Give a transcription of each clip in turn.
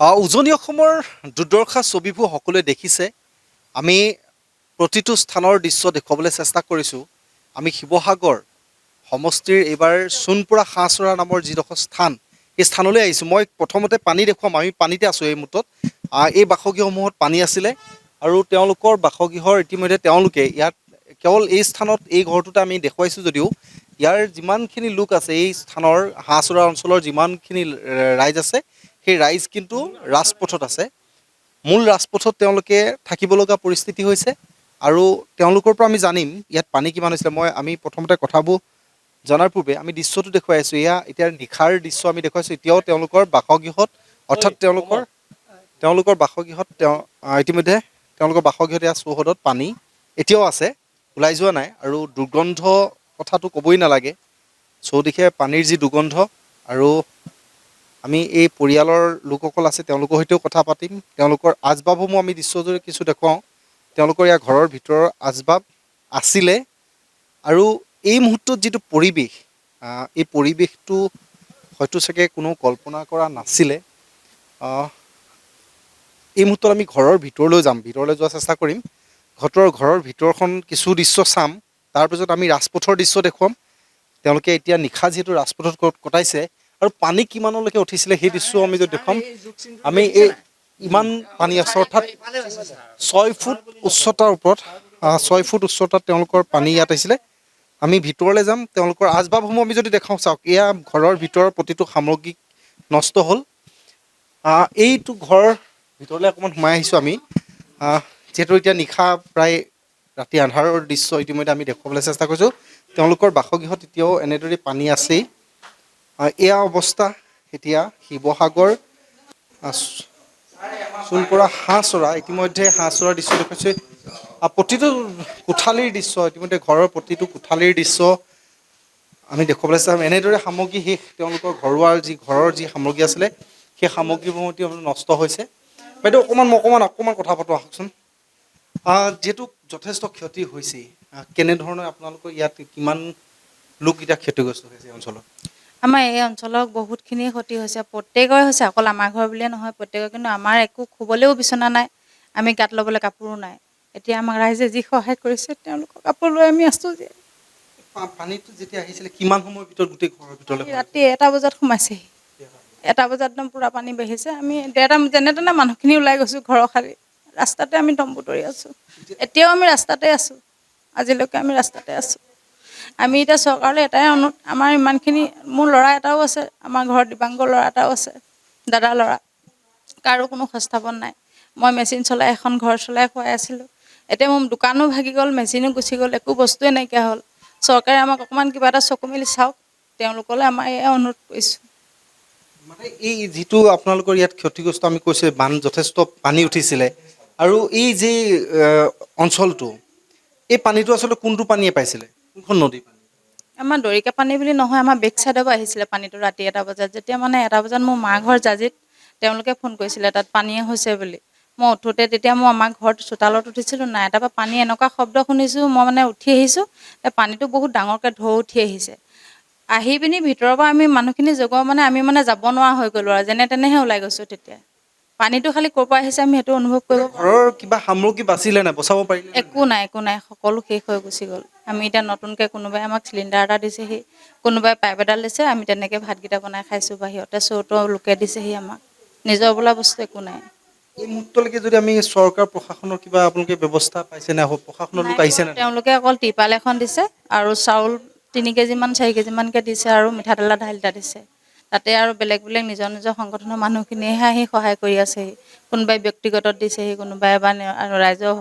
উজনি অসমৰ দুৰ্দশা ছবিবোৰ সকলোৱে দেখিছে। আমি প্ৰতিটো স্থানৰ দৃশ্য দেখুৱাবলৈ চেষ্টা কৰিছোঁ। আমি শিৱসাগৰ সমষ্টিৰ এইবাৰ সোণপোৰা হাঁহচৰা নামৰ যিডোখৰ স্থান, সেই স্থানলৈ আহিছোঁ। মই প্ৰথমতে পানী দেখুৱাম, আমি পানীতে আছোঁ এই মুহূৰ্তত। এই বাসগৃহসমূহত পানী আছিলে আৰু তেওঁলোকৰ বাসগৃহৰ ইতিমধ্যে তেওঁলোকে ইয়াত কেৱল এই স্থানত এই ঘৰটোতে আমি দেখুৱাইছোঁ যদিও ইয়াৰ যিমানখিনি লোক আছে, এই স্থানৰ হাঁহচৰা অঞ্চলৰ যিমানখিনি ৰাইজ আছে, সেই ৰাইজ কিন্তু ৰাজপথত আছে। মূল ৰাজপথত তেওঁলোকে থাকিব লগা পৰিস্থিতি হৈছে আৰু তেওঁলোকৰ পৰা আমি জানিম ইয়াত পানী কিমান হৈছিলে। আমি প্ৰথমতে কথাবোৰ জনাৰ পূৰ্বে আমি দৃশ্যটো দেখুৱাই আছোঁ। এয়া এতিয়া নিশাৰ দৃশ্য আমি দেখুৱাইছোঁ। এতিয়াও তেওঁলোকৰ বাসগৃহত, অৰ্থাৎ তেওঁলোকৰ বাসগৃহত ইতিমধ্যে তেওঁলোকৰ বাসগৃহত এয়া চৌহদত পানী এতিয়াও আছে, ওলাই যোৱা নাই। আৰু দুৰ্গন্ধ কথাটো ক'বই নালাগে, চৌদিশে পানীৰ যি দুৰ্গন্ধ। আৰু আমি এই পৰিয়ালৰ লোকসকল আছে, তেওঁলোকৰ সৈতেও কথা পাতিম। তেওঁলোকৰ আচবাবসমূহ আমি দৃশ্যজুৰি কিছু দেখুৱাওঁ। তেওঁলোকৰ ইয়াৰ ঘৰৰ ভিতৰৰ আচবাব আছিলে আৰু এই মুহূৰ্তত যিটো পৰিৱেশ, এই পৰিৱেশটো হয়তো চাগে কোনো কল্পনা কৰা নাছিলে। এই মুহূৰ্তত আমি ঘৰৰ ভিতৰলৈ যাম, ভিতৰলৈ যোৱাৰ চেষ্টা কৰিম। ঘৰৰ ভিতৰখন কিছু দৃশ্য চাম, তাৰপিছত আমি ৰাজপথৰ দৃশ্য দেখুৱাম। তেওঁলোকে এতিয়া নিশা যিহেতু ৰাজপথত কটাইছে আৰু পানী কিমানলৈকে উঠিছিলে সেই দৃশ্যও আমি যদি দেখুৱাম। আমি এই ইমান পানী আছে, অৰ্থাৎ 6 ফুট উচ্চতাৰ ওপৰত, 6 ফুট উচ্চতাত তেওঁলোকৰ পানী ইয়াত আহিছিলে। আমি ভিতৰলৈ যাম, তেওঁলোকৰ আচবাবসমূহ আমি যদি দেখাওঁ। চাওক, এয়া ঘৰৰ ভিতৰৰ প্ৰতিটো সামগ্ৰী নষ্ট হ'ল। এইটো ঘৰৰ ভিতৰলৈ অকণমান সোমাই আহিছোঁ আমি, যিহেতু এতিয়া নিশা প্ৰায় ৰাতি আন্ধাৰৰ দৃশ্য ইতিমধ্যে আমি দেখুৱাবলৈ চেষ্টা কৰিছোঁ। তেওঁলোকৰ বাসগৃহত এতিয়াও এনেদৰে পানী আছেই। এয়া অৱস্থা এতিয়া শিৱসাগৰ সোণপোৰা হাঁহচৰা। ইতিমধ্যে হাঁহচৰাৰ দৃশ্য দেখুৱাইছে, প্ৰতিটো কোঠালিৰ দৃশ্য, ইতিমধ্যে ঘৰৰ প্ৰতিটো কোঠালিৰ দৃশ্য আমি দেখুৱাবলৈ চাম। এনেদৰে সামগ্ৰী শেষ, তেওঁলোকৰ ঘৰৰ যি সামগ্ৰী আছিলে সেই সামগ্ৰীসমূহ নষ্ট হৈছে। বাইদেউ অকণমান কথা পাতোঁ আহকচোন। যিহেতু যথেষ্ট ক্ষতি হৈছেই, কেনেধৰণে আপোনালোকৰ ইয়াত কিমান লোক এতিয়া ক্ষতিগ্ৰস্ত হৈছে এই অঞ্চলত? আমাৰ এই অঞ্চলত বহুতখিনি ক্ষতি হৈছে, প্ৰত্যেকৰে হৈছে, অকল আমাৰ ঘৰ বুলিয়ে নহয়, প্ৰত্যেকৰ। কিন্তু আমাৰ একো শুবলৈও বিচনা নাই, আমি গাত ল'বলৈ কাপোৰো নাই। এতিয়া আমাক ৰাইজে যি সহায় কৰিছে, তেওঁলোকৰ কাপোৰ লৈ আমি আছোঁ। পানীটো যেতিয়া আহিছিলে কিমান সময়ৰ ভিতৰত গোটেই ঘৰৰ ভিতৰলৈ ৰাতি 1টা বজাত সোমাইছেহি। 1টা বজাত একদম পূৰা পানী বাঢ়িছে। আমি যেনে তেনে মানুহখিনি ওলাই গৈছোঁ ঘৰৰ সাৰি। ৰাস্তাতে আমি তম্বু তৰি আছোঁ। এতিয়াও আমি ৰাস্তাতে আছোঁ, আজিলৈকে আমি ৰাস্তাতে আছোঁ। আমি এতিয়া চৰকাৰলৈ এটাই অনুৰোধ, আমাৰ ইমানখিনি, মোৰ ল'ৰা এটাও আছে, আমাৰ ঘৰত দিবাংগৰ ল'ৰা এটাও আছে, দাদাৰ ল'ৰা। কাৰো কোনো সংস্থাপন নাই। মই মেচিন চলাই এখন ঘৰ চলাই খুৱাই আছিলোঁ। এতিয়া মোৰ দোকানো ভাগি গ'ল, মেচিনো গুচি গ'ল, একো বস্তুৱে নাইকিয়া হ'ল। চৰকাৰে আমাক অকণমান কিবা এটা চকু মেলি চাওক, তেওঁলোকলৈ আমাৰ এয়া অনুৰোধ কৰিছোঁ। মানে এই যিটো আপোনালোকৰ ইয়াত ক্ষতিগ্ৰস্ত, আমি কৈছোঁ যথেষ্ট পানী উঠিছিলে, আৰু এই যি অঞ্চলটো, এই পানীটো আচলতে কোনটো পানীয়ে পাইছিলে, কোনখন নদী? আমাৰ দৰিকা পানী বুলি নহয়, আমাৰ বেক চাইডৰ পৰা আহিছিলে পানীটো ৰাতি 1টা বজাত। যেতিয়া মানে 1টা বজাত মোৰ মাৰ ঘৰ জাজিত, তেওঁলোকে ফোন কৰিছিলে তাত পানীয়ে হৈছে বুলি। মই উঠোঁতে তেতিয়া মই আমাৰ ঘৰত চোতালত উঠিছিলোঁ নাই, তাৰপৰা পানী এনেকুৱা শব্দ শুনিছোঁ, মই মানে উঠি আহিছোঁ, পানীটো বহুত ডাঙৰকৈ ঢৌ উঠি আহিছে। আহি পিনি ভিতৰৰ পৰা আমি মানুহখিনি জগোৱা মানে আমি মানে যাব নোৱাৰা হৈ গ'লোঁ আৰু, যেনে তেনেহে ওলাই গৈছোঁ। তেতিয়া পানীটো খালি ক'ৰ পৰা আহিছে আমি সেইটো অনুভৱ কৰিব পাৰোঁ। ঘৰৰ কিবা সামগ্ৰী বাচিলে নাই, বচাব পাৰিলে? একো নাই, সকলো শেষ হৈ গুচি গ'ল। আমি এতিয়া নতুনকৈ কোনোবাই আমাক চিলিণ্ডাৰ এটা দিছেহি, কোনোবাই পাইপ এডাল দিছে, আমি তেনেকৈ ভাতকেইটা বনাই খাইছোঁ। বাহিৰতে চৰুটো লোকে দিছেহি আমাক, নিজৰ বোলা বস্তু একো নাই। এই মুহূৰ্তলৈকে যদি আমি চৰকাৰ প্ৰশাসনৰ কিবা আপোনালোকে ব্যৱস্থা পাইছে নে, প্ৰশাসনৰ লোক আহিছে নে? তেওঁলোকে অকল ত্ৰিপাল এখন দিছে আৰু চাউল 3 কেজিমান 4 কেজিমানকৈ দিছে আৰু মিঠাতেলৰ ঢালি এটা দিছে। তাতে আৰু বেলেগ নিজৰ সংগঠনৰ মানুহখিনিয়েহে আহি সহায় কৰি আছেহি। কোনোবাই ব্যক্তিগতত দিছেহি, কোনোবাই বা ৰাইজৰ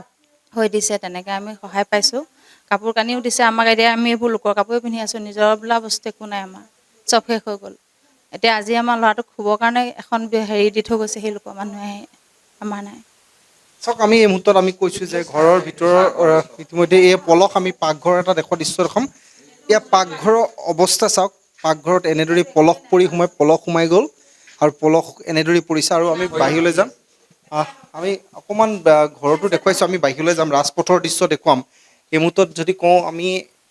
হৈ দিছে, তেনেকৈ আমি সহায় পাইছোঁ। কাপোৰ কানিও দিছে আমাক। এতিয়া আমি এইবোৰ লোকৰ কাপোৰে পিন্ধি আছোঁ, নিজৰ বোলা বস্তু একো নাই আমাৰ, চব শেষ হৈ গ'ল। এতিয়া আজি আমাৰ ল'ৰাটোক শুবৰ কাৰণে এখন দি থৈ গৈছে, সেই লোকৰ মানুহে আহি, আমাৰ নাই। চাওক, আমি এই মুহূৰ্তত আমি কৈছোঁ যে ঘৰৰ ভিতৰৰ ইতিমধ্যে এই পলস, আমি পাকঘৰ এটা দৃশ্য দেখাম। এয়া পাকঘৰৰ অৱস্থা চাওক, পাকঘৰত এনেদৰে পলস সোমাই গ'ল আৰু পলস এনেদৰে পৰিছে। আৰু আমি বাহিৰলৈ যাম, আমি অকণমান ঘৰতো দেখুৱাইছোঁ, আমি বাহিৰলৈ যাম, ৰাজপথৰ দৃশ্য দেখুৱাম। এই মুহূৰ্তত যদি কওঁ, আমি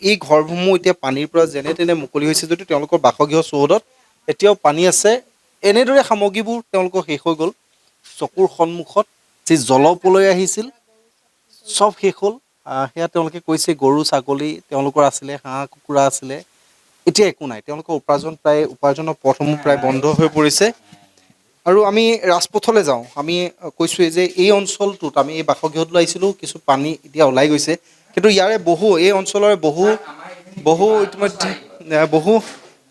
এই ঘৰসমূহ এতিয়া পানীৰ পৰা যেনে তেনে মুকলি হৈছে যদিও তেওঁলোকৰ বাসগৃহ চৌহদত এতিয়াও পানী আছে। এনেদৰে সামগ্ৰীবোৰ তেওঁলোকৰ শেষ হৈ গ'ল। চকুৰ সন্মুখত যি জলপ্ৰলয় আহিছিল চব শেষ হ'ল। সেয়া তেওঁলোকে কৈছে গৰু ছাগলী তেওঁলোকৰ আছিলে, হাঁহ কুকুৰা আছিলে, এতিয়া একো নাই। তেওঁলোকৰ উপাৰ্জনৰ পথসমূহ প্ৰায় বন্ধ হৈ পৰিছে। আৰু আমি ৰাজপথলৈ যাওঁ। আমি কৈছোঁৱেই যে এই অঞ্চলটোত আমি এই বাসগৃহটোলৈ আহিছিলোঁ, কিছু পানী এতিয়া ওলাই গৈছে, কিন্তু ইয়াৰে এই অঞ্চলৰে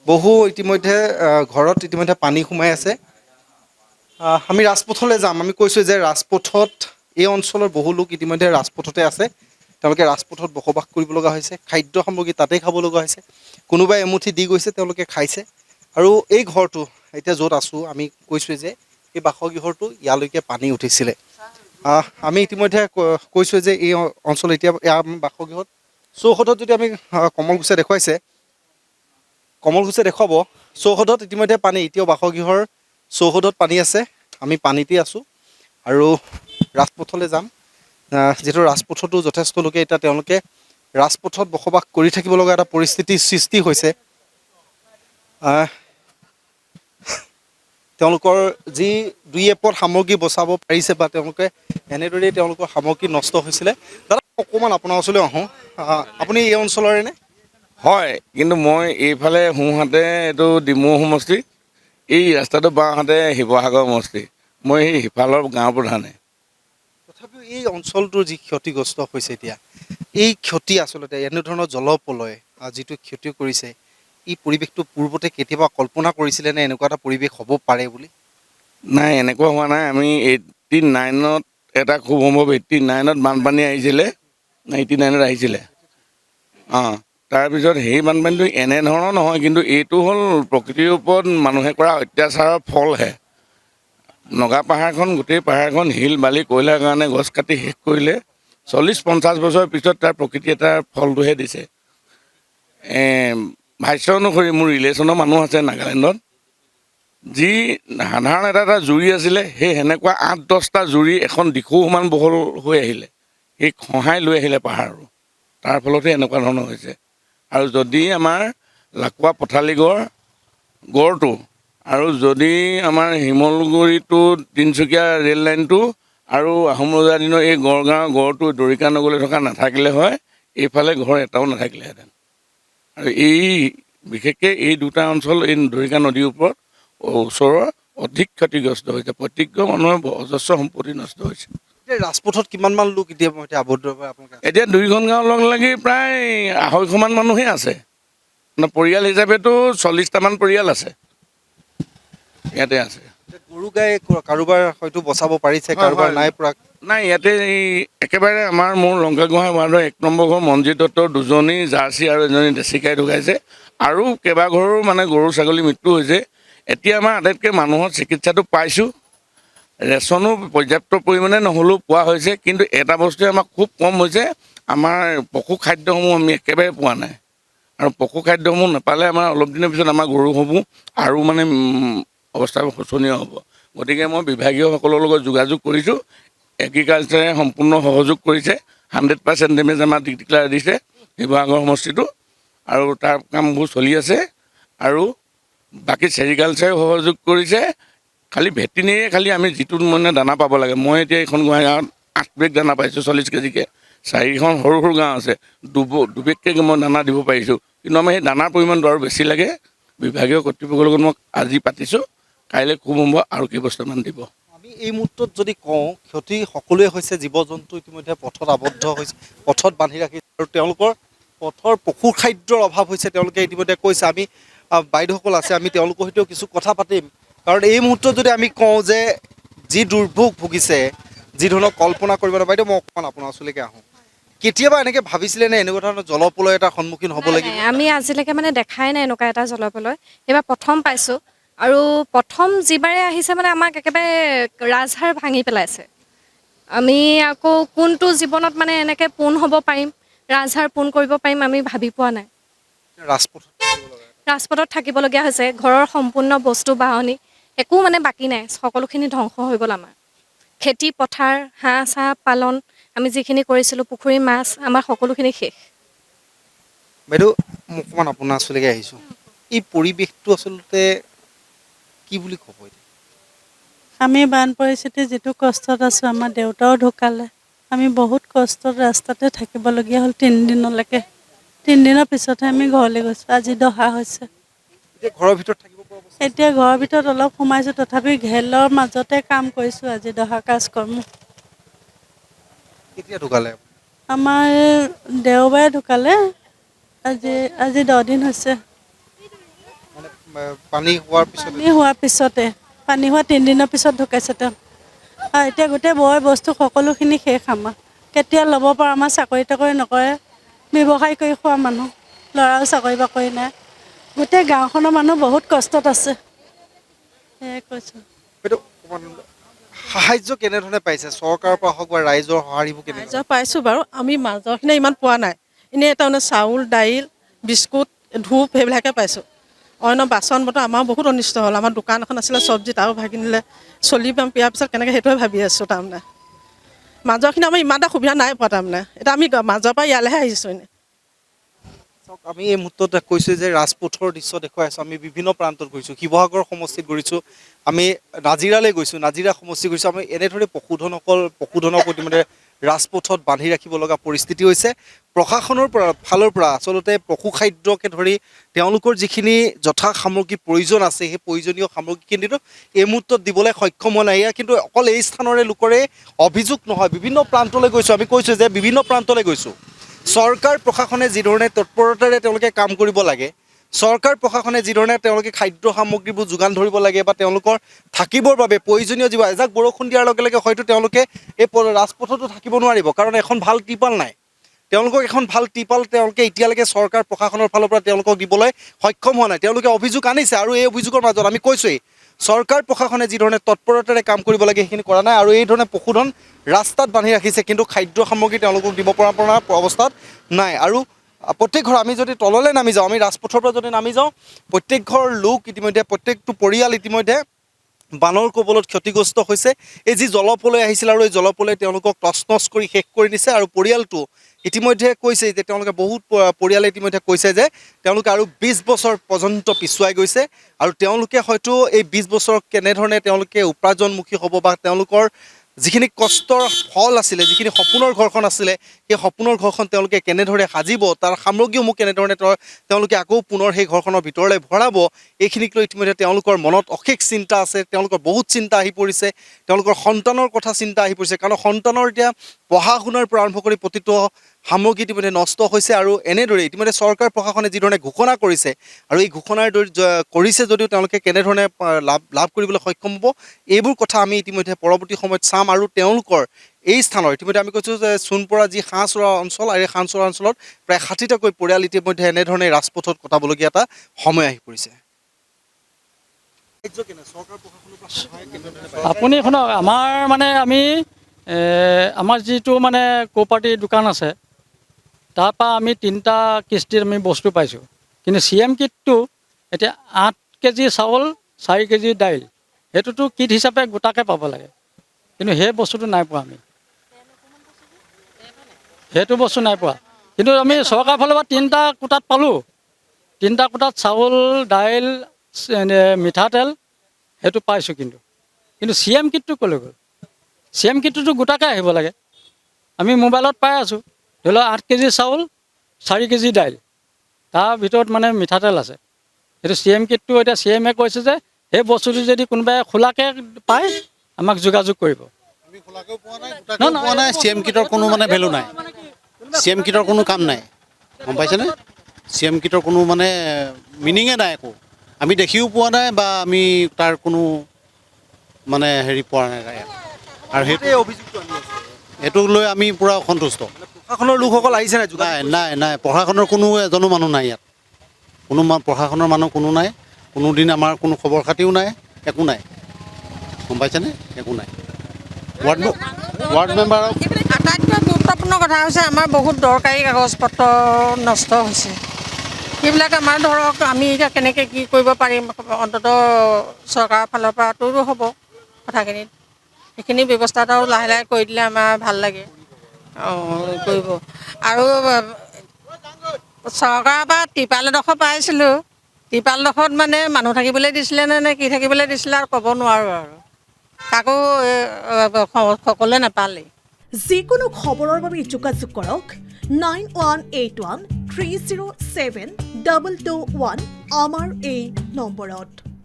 বহু ইতিমধ্যে ঘৰত ইতিমধ্যে পানী সোমাই আছে। আমি ৰাজপথলৈ যাম। আমি কৈছোঁ যে ৰাজপথত এই অঞ্চলৰ বহু লোক ইতিমধ্যে ৰাজপথতে আছে। তেওঁলোকে ৰাজপথত বসবাস কৰিব লগা হৈছে, খাদ্য সামগ্ৰী তাতেই খাব লগা হৈছে। কোনোবাই এমুঠি দি গৈছে, তেওঁলোকে খাইছে। আৰু এই ঘৰটো এতিয়া য'ত আছোঁ, আমি কৈছোঁৱে যে এই বাসগৃহটো ইয়ালৈকে পানী উঠিছিলে। আমি ইতিমধ্যে কৈছোঁ যে এই অঞ্চল এতিয়া বাসগৃহত চৌহদত যদি আমি কমল গোছে দেখুৱাব, চৌহদত ইতিমধ্যে পানী, এতিয়াও বাসগৃহৰ চৌহদত পানী আছে। আমি পানীতে আছোঁ আৰু ৰাজপথলৈ যাম। যিহেতু ৰাজপথতো যথেষ্ট লোকে এতিয়া তেওঁলোকে ৰাজপথত বসবাস কৰি থাকিব লগা এটা পৰিস্থিতিৰ সৃষ্টি হৈছে। তেওঁলোকৰ যি দুই এপদ সামগ্ৰী বচাব পাৰিছে বা তেওঁলোকে এনেদৰেই তেওঁলোকৰ সামগ্ৰী নষ্ট হৈছিলে। দাদা অকণমান আপোনাৰ ওচৰলৈ আহোঁ। আপুনি এই অঞ্চলৰে নে? হয়, কিন্তু মই এইফালে সোঁহাতে এইটো ডিমৌ সমষ্টি, এই ৰাস্তাটো বাওঁহাতে শিৱসাগৰ সমষ্টি। মই সেই সিফালৰ গাঁও প্ৰধানে। তথাপিও এই অঞ্চলটোৰ যি ক্ষতিগ্ৰস্ত হৈছে এতিয়া, এই ক্ষতি আচলতে এনেধৰণৰ জলপ্ৰলয় যিটো ক্ষতি কৰিছে, এই পৰিৱেশটো পূৰ্বতে কেতিয়াবা কল্পনা কৰিছিলে নে এনেকুৱা এটা পৰিৱেশ হ'ব পাৰে বুলি? নাই, এনেকুৱা হোৱা নাই। আমি 89ত এটা খুব সম্ভৱ 89ত বানপানী আহিছিলে, 89ত আহিছিলে। তাৰপিছত সেই বানপানীটো এনেধৰণৰ নহয়, কিন্তু এইটো হ'ল প্ৰকৃতিৰ ওপৰত মানুহে কৰা অত্যাচাৰৰ ফলহে। নগা পাহাৰখন, গোটেই পাহাৰখন শিল বালি কয়লাৰ কাৰণে গছ কাটি শেষ কৰিলে। 40-50 বছৰৰ পিছত তাৰ প্ৰকৃতি এটাৰ ফলটোহে দিছে। ভাষ্য অনুসৰি মোৰ ৰিলেশ্যনৰ মানুহ আছে নাগালেণ্ডত, যি সাধাৰণ এটা জুৰি আছিলে, সেই সেনেকুৱা 8-10টা জুৰি এখন দিখৌ সমান বহল হৈ আহিলে, সেই খহাই লৈ আহিলে পাহাৰটো। তাৰ ফলতে এনেকুৱা ধৰণৰ হৈছে। আৰু যদি আমাৰ লাকুৱা পথালিগড় গড়টো আৰু যদি আমাৰ শিমলুগুৰিটো তিনিচুকীয়া ৰেল লাইনটো আৰু আহোম ৰজাৰ দিনৰ এই গড়গাঁৱৰ গড়টো দৰিকা নগৰলৈ থকা নাথাকিলে হয়, এইফালে ঘৰ এটাও নাথাকিলেহেঁতেন। আৰু বিশেষকৈ এই দুটা অঞ্চল এই দৰিকা নদীৰ ওপৰত ওচৰৰ অধিক ক্ষতিগ্ৰস্ত হৈছে। প্ৰত্যেক মানুহৰ অজস্ৰ সম্পত্তি নষ্ট হৈছে। এতিয়া ৰাজপথত কিমানমান লোক এতিয়া আবদ্ধ হৈ আপোনালোকে? এতিয়া 2খন গাঁও লগ লাগি প্ৰায় 250মান মানুহেই আছে। পৰিয়াল হিচাপেতো 40টামান পৰিয়াল আছে, ইয়াতে আছে। গৰু গাই কাৰোবাৰ হয়তো বচাব পাৰিছে, কাৰোবাৰ নাই পৰা। নাই, ইয়াতে একেবাৰে মোৰ লংকা গোহাঁই ৱাৰ্ডৰ 1 নম্বৰ ঘৰ মনজিৎ দত্তৰ 2জনী জাৰ্চি আৰু এজনী দেশী গাই ঢুকাইছে। আৰু কেইবাঘৰো গৰু ছাগলী মৃত্যু হৈছে। এতিয়া আমাৰ আটাইতকৈ মানুহৰ চিকিৎসাটো পাইছোঁ। ৰেচনো পৰ্যাপ্ত পৰিমাণে নহ'লেও পোৱা হৈছে, কিন্তু এটা বস্তুৱে আমাক খুব কম হৈছে, আমাৰ পশু খাদ্যসমূহ আমি একেবাৰে পোৱা নাই। আৰু পশু খাদ্যসমূহ নাপালে আমাৰ অলপ দিনৰ পিছত আমাৰ গৰুসমূহ আৰু অৱস্থা শোচনীয় হ'ব। গতিকে মই বিভাগীয়সকলৰ লগত যোগাযোগ কৰিছোঁ। এগ্ৰিকালচাৰে সম্পূৰ্ণ সহযোগ কৰিছে, 100% ডেমেজ আমাৰ ডিক্লেয়াৰ দিছে শিৱসাগৰ সমষ্টিটো, আৰু তাৰ কামবোৰ চলি আছে। আৰু বাকী ছেৰিকালচাৰেও সহযোগ কৰিছে। খালি ভেটিনেৰীয়ে আমি যিটো দানা পাব লাগে, মই এতিয়া এইখন গোহাঁই গাঁৱত 8 বেগ দানা পাইছোঁ 40 কেজিকৈ। 4খন সৰু সৰু গাঁও আছে, দুবেগকৈ মই দানা দিব পাৰিছোঁ। কিন্তু আমাৰ সেই দানাৰ পৰিমাণটো আৰু বেছি লাগে। বিভাগীয় কৰ্তৃপক্ষৰ লগত মই আজি পাতিছোঁ, কাইলৈ খুব সম্ভৱ আৰু কেইবস্তামান দিব। আমি এই মুহূৰ্তত যদি কওঁ, ক্ষতি সকলোৱে হৈছে। জীৱ জন্তু ইতিমধ্যে পথত আবদ্ধ হৈছে, পথত বান্ধি ৰাখিছে, আৰু তেওঁলোকৰ পথৰ পশু খাদ্যৰ অভাৱ হৈছে। তেওঁলোকে ইতিমধ্যে কৈছে, আমি বাইদেউসকল আছে, আমি তেওঁলোকৰ সৈতেও কিছু কথা পাতিম। কাৰণ এই মুহূৰ্তত যদি আমি কওঁ যে যি দুৰ্ভোগ ভুগিছে, যি ধৰণৰ কল্পনা কৰিব নোৱাৰে। বাইদেউ মই অকণমান আপোনাৰ ওচৰলৈকে আহোঁ। কেতিয়াবা এনেকৈ ভাবিছিলে নে এনেকুৱা ধৰণৰ জলপ্ৰলয় এটাৰ সন্মুখীন হ'ব লাগিব? আমি আজিলৈকে দেখাই নাই এনেকুৱা এটা জলপ্ৰলয়, এইবাৰ প্ৰথম পাইছোঁ। আৰু প্ৰথম যিবাৰে আহিছে আমাক একেবাৰে ৰাজহাড় ভাঙি পেলাইছে। আমি আকৌ কোনটো জীৱনত এনেকৈ পোন হ'ব পাৰিম, ৰাজহাড় পোন কৰিব পাৰিম, আমি ভাবি পোৱা নাই। ৰাজপথত থাকিবলগীয়া হৈছে। ঘৰৰ সম্পূৰ্ণ বস্তু বাহনি একো বাকী নাই, সকলোখিনি ধ্বংস হৈ গ'ল আমাৰ। খেতি পথাৰ, হাঁহ চাহ পালন, আমি যিখিনি কৰিছিলোঁ, পুখুৰী মাছ, আমাৰ সকলোখিনি শেষ। বাইদেউ মই অকণমান আপোনাৰ ওচৰলৈকে আহিছোঁ। এই পৰিৱেশটো আচলতে কি বুলি ক'ব এতিয়া? আমি বান পৰিস্থিতি যিটো কষ্টত আছোঁ, আমাৰ দেউতাও ঢুকালে। আমি বহুত কষ্টত ৰাস্তাতে থাকিবলগীয়া হ'ল 3 দিনলৈকে। 3 দিনৰ পিছতহে আমি ঘৰলৈ গৈছোঁ। আজি দহা হৈছে। এতিয়া ঘৰৰ ভিতৰত থাকিব পৰা অৱস্থা? এতিয়া ঘৰৰ ভিতৰত অলপ সোমাইছোঁ, তথাপি ঘেলৰ মাজতে কাম কৰিছোঁ। আজি দহা কাজ কৰ্ম। কেতিয়া ঢুকালে? আমাৰ দেওবাৰে ঢুকালে। আজি 10 দিন হৈছে। মানে পানী হোৱাৰ পিছতে? পানী হোৱাৰ পিছতে, পানী হোৱা 3 দিনৰ পিছত ঢুকাইছে তেওঁ। এতিয়া গোটেই বয় বস্তু সকলোখিনি শেষ আমাৰ। কেতিয়া ল'ব পৰা, আমাৰ চাকৰি তাকৰি নকৰে, ব্যৱসায় কৰি খোৱা মানুহ, ল'ৰাও চাকৰি বাকৰি নাই। গোটেই গাঁওখনৰ মানুহ বহুত কষ্টত আছে। সেয়াই কৈছোঁ। সেইটো সাহাৰ্য কেনেধৰণে পাইছে, চৰকাৰৰ পৰা হওক বা ৰাইজৰ সঁহাৰিবোৰ কেনেকৈ? ৰাইজৰ পাইছোঁ বাৰু, আমি মাজৰখিনি ইমান পোৱা নাই। এনেই তাৰমানে চাউল, দাইল, বিস্কুট, ধূপ সেইবিলাকে পাইছোঁ। অন্য বাচন বৰ্তন আমাৰো বহুত অনিষ্ট হ'ল। আমাৰ দোকান এখন আছিলে চব্জি, তাৰো ভাগি নিলে। চলি পিয়াৰ পিছত কেনেকৈ সেইটোৱে ভাবি আছোঁ তাৰমানে। মাজৰখিনি আমাৰ ইমান এটা সুবিধা নাই পোৱা তাৰমানে। এতিয়া আমি মাজৰ পৰা ইয়ালৈহে আহিছোঁ এনেই। চাওক, আমি এই মুহূৰ্তত কৈছোঁ যে ৰাজপথৰ দৃশ্য দেখুৱাই আছোঁ। আমি বিভিন্ন প্ৰান্তত গৈছোঁ, শিৱসাগৰ সমষ্টিত গৈছোঁ, আমি নাজিৰালৈ গৈছোঁ, নাজিৰা সমষ্টি গৈছোঁ। আমি এনেদৰে পশুধনৰ প্ৰতি মানে ৰাজপথত বান্ধি ৰাখিব লগা পৰিস্থিতি হৈছে। প্ৰশাসনৰ ফালৰ পৰা আচলতে পশু খাদ্যকে ধৰি তেওঁলোকৰ যিখিনি যথা সামগ্ৰী প্ৰয়োজন আছে, সেই প্ৰয়োজনীয় সামগ্ৰীখিনিতো এই মুহূৰ্তত দিবলৈ সক্ষম হোৱা নাই। এয়া কিন্তু অকল এই স্থানৰে লোকৰে অভিযোগ নহয়, বিভিন্ন প্ৰান্তলৈ গৈছোঁ। আমি কৈছোঁ যে বিভিন্ন প্ৰান্তলৈ গৈছোঁ। চৰকাৰ প্ৰশাসনে যিধৰণে তৎপৰতাৰে তেওঁলোকে কাম কৰিব লাগে, চৰকাৰ প্ৰশাসনে যিধৰণে তেওঁলোকে খাদ্য সামগ্ৰীবোৰ যোগান ধৰিব লাগে বা তেওঁলোকৰ থাকিবৰ বাবে প্ৰয়োজনীয় জীৱ, এজাক বৰষুণ দিয়াৰ লগে লগে হয়তো তেওঁলোকে এই ৰাজপথতো থাকিব নোৱাৰিব, কাৰণ এখন ভাল ত্ৰিপাল নাই। তেওঁলোকক এখন ভাল ত্ৰিপাল তেওঁলোকে এতিয়ালৈকে চৰকাৰ প্ৰশাসনৰ ফালৰ পৰা তেওঁলোকক দিবলৈ সক্ষম হোৱা নাই। তেওঁলোকে অভিযোগ আনিছে, আৰু এই অভিযোগৰ মাজত আমি কৈছোঁৱেই, চৰকাৰ প্ৰশাসনে যিধৰণে তৎপৰতাৰে কাম কৰিব লাগে সেইখিনি কৰা নাই, আৰু এই ধৰণে পশুধন ৰাস্তাত বান্ধি ৰাখিছে, কিন্তু খাদ্য সামগ্ৰী তেওঁলোকক দিব পৰা অৱস্থাত নাই। আৰু প্ৰত্যেক ঘৰ, আমি যদি তললৈ নামি যাওঁ, আমি ৰাজপথৰ পৰা যদি নামি যাওঁ, প্ৰত্যেক ঘৰ লোক ইতিমধ্যে, প্ৰত্যেকটো পৰিয়াল ইতিমধ্যে বানৰ কবলত ক্ষতিগ্ৰস্ত হৈছে। এই যি জলপলয় আহিছিল, আৰু এই জলপলয়ে তেওঁলোকক তছনছ কৰি শেষ কৰি দিছে। আৰু পৰিয়ালটো ইতিমধ্যে কৈছে যে তেওঁলোকে বহুত পৰিয়ালে ইতিমধ্যে কৈছে যে তেওঁলোকে আৰু 20 বছৰ পৰ্যন্ত পিছুৱাই গৈছে, আৰু তেওঁলোকে হয়তো এই 20 বছৰ কেনেধৰণে তেওঁলোকে উপাৰ্জনমুখী হ'ব, বা তেওঁলোকৰ যিখিনি কষ্টৰ ফল আছিলে, যিখিনি সপোনৰ ঘৰখন আছিলে, সেই সপোনৰ ঘৰখন তেওঁলোকে কেনেদৰে সাজিব, তাৰ সামগ্ৰীসমূহ কেনেধৰণে তেওঁলোকে আকৌ পুনৰ সেই ঘৰখনৰ ভিতৰলৈ ভৰাব, এইখিনিক লৈ ইতিমধ্যে তেওঁলোকৰ মনত অশেষ চিন্তা আছে। তেওঁলোকৰ বহুত চিন্তা আহি পৰিছে, তেওঁলোকৰ সন্তানৰ কথা চিন্তা আহি পৰিছে, কাৰণ সন্তানৰ এতিয়া পঢ়া শুনাৰ পৰা আৰম্ভ কৰি প্ৰতিটো সামগ্ৰী ইতিমধ্যে নষ্ট হৈছে। আৰু এনেদৰে ইতিমধ্যে চৰকাৰ প্ৰশাসনে যিধৰণে ঘোষণা কৰিছে, আৰু এই ঘোষণাৰ কৰিছে যদিও তেওঁলোকে কেনেধৰণে লাভ কৰিবলৈ সক্ষম হ'ব, এইবোৰ কথা আমি ইতিমধ্যে পৰৱৰ্তী সময়ত চাম। আৰু তেওঁলোকৰ এই স্থানৰ ইতিমধ্যে আমি কৈছোঁ যে সোণপৰা যি হাঁহচৰা অঞ্চল, আৰু এই হাঁহচৰা অঞ্চলত প্ৰায় 60টাকৈ পৰিয়াল ইতিমধ্যে এনেধৰণে ৰাজপথত কটাবলগীয়া এটা সময় আহি পৰিছে। আপুনি শুনক, আমাৰ মানে আমাৰ যিটো মানে কোপাৰ্টি দোকান আছে, তাৰপৰা আমি 3টা কিস্তিত আমি বস্তু পাইছোঁ। কিন্তু CM কিটটো এতিয়া 8 কেজি চাউল, 4 কেজি দাইল, সেইটোতো কিট হিচাপে গোটাকৈ পাব লাগে, কিন্তু সেই বস্তুটো নাই পোৱা আমি। সেইটো বস্তু নাই পোৱা, কিন্তু আমি চৰকাৰৰ ফালৰ পৰা 3টা কোটাত পালোঁ। 3টা কোটাত চাউল, দাইল, মিঠাতেল সেইটো পাইছোঁ। কিন্তু CM কিটটো ক'লৈ গ'ল? CM কিটটোতো গোটাকৈ আহিব লাগে। আমি মোবাইলত পাই আছোঁ, ধৰি লওক 8 কেজি চাউল, 4 কেজি দাইল, তাৰ ভিতৰত মানে মিঠাতেল আছে। সেইটো CM কিটটো এতিয়া CMে কৈছে যে সেই বস্তুটো যদি কোনোবাই খোলাকৈ পায় আমাক যোগাযোগ কৰিব। পোৱা নাই। CM কিটৰ কোনো মানে ভেলু নাই, CM কিটৰ কোনো কাম নাই, গম পাইছেনে? CM কিটৰ কোনো মানে মিনিঙে নাই একো। আমি দেখিও পোৱা নাই, বা আমি তাৰ কোনো মানে হেৰি পোৱা নাই। আৰু সেইটো লৈ আমি পূৰা অসন্তুষ্ট। প্ৰশাসনৰ লোকসকল আহিছে নাই? নাই, প্ৰশাসনৰ কোনো এজনো মানুহ নাই ইয়াত। প্ৰশাসনৰ মানুহ কোনো নাই। কোনোদিন আমাৰ কোনো খবৰ খাতিও নাই, একো নাই, গম পাইছেনে? একো নাই। ৱাৰ্ড মেম্বাৰক আটাইতকৈ গুৰুত্বপূৰ্ণ কথা হৈছে আমাৰ বহুত দৰকাৰী কাগজ পত্ৰ নষ্ট হৈছে। সেইবিলাক আমাৰ ধৰক আমি এতিয়া কেনেকৈ কি কৰিব পাৰিম, অন্ততঃ চৰকাৰৰ ফালৰ পৰাতো হ'ব কথাখিনিত। সেইখিনি ব্যৱস্থা এটাও লাহে লাহে কৰি দিলে আমাৰ ভাল লাগে। কৰিব। আৰু চৰকাৰৰ পৰা ত্ৰিপাল এডোখৰ পাইছিলোঁ। ত্ৰিপালডোখৰত মানে মানুহ থাকিবলৈ দিছিলে নে কি থাকিবলৈ দিছিলে আৰু ক'ব নোৱাৰোঁ আৰু। কাকো সকলোৱে নাপালেই। যিকোনো খবৰৰ বাবে যোগাযোগ কৰক 9181 307 221 আমাৰ এই নম্বৰত।